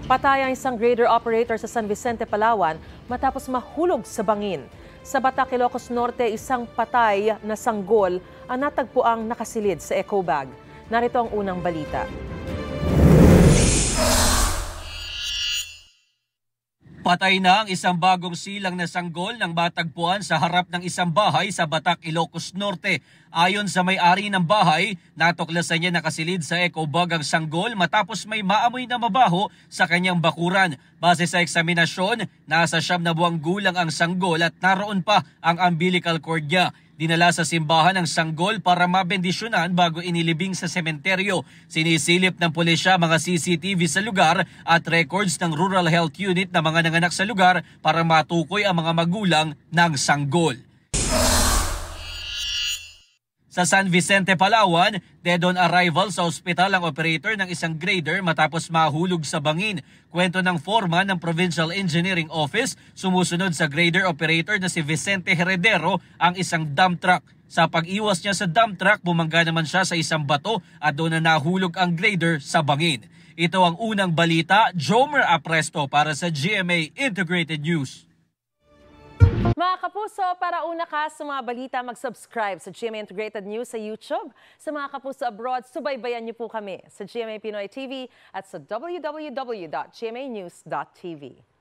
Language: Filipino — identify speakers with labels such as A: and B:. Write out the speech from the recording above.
A: Patay ang isang grader operator sa San Vicente, Palawan matapos mahulog sa bangin. Sa Batac, Ilocos Norte, isang patay na sanggol ang natagpuang nakasilid sa eco bag. Narito ang unang balita.
B: Patay na ang isang bagong silang na sanggol nang matagpuan sa harap ng isang bahay sa Batac, Ilocos Norte. Ayon sa may-ari ng bahay, natuklasan niya nakasilid sa eco bag ang sanggol matapos may maamoy na mabaho sa kanyang bakuran. Base sa eksaminasyon, nasa 9 na buwang gulang ang sanggol at naroon pa ang umbilical cord niya. Dinala sa simbahan ang sanggol para mabendisyonan bago inilibing sa sementeryo. Sinisilip ng pulisya mga CCTV sa lugar at records ng Rural Health Unit na mga nanganak sa lugar para matukoy ang mga magulang ng sanggol. Sa San Vicente, Palawan, dead on arrival sa ospital ang operator ng isang grader matapos mahulog sa bangin. Kwento ng foreman ng Provincial Engineering Office, sumusunod sa grader operator na si Vicente Heredero ang isang dump truck. Sa pag-iwas niya sa dump truck, bumangga naman siya sa isang bato at doon na nahulog ang grader sa bangin. Ito ang unang balita, Jomer Apresto para sa GMA Integrated News.
A: Mga kapuso, para una ka sa mga balita, mag-subscribe sa GMA Integrated News sa YouTube. Sa mga kapuso abroad, subaybayan niyo po kami sa GMA Pinoy TV at sa www.gmanews.tv.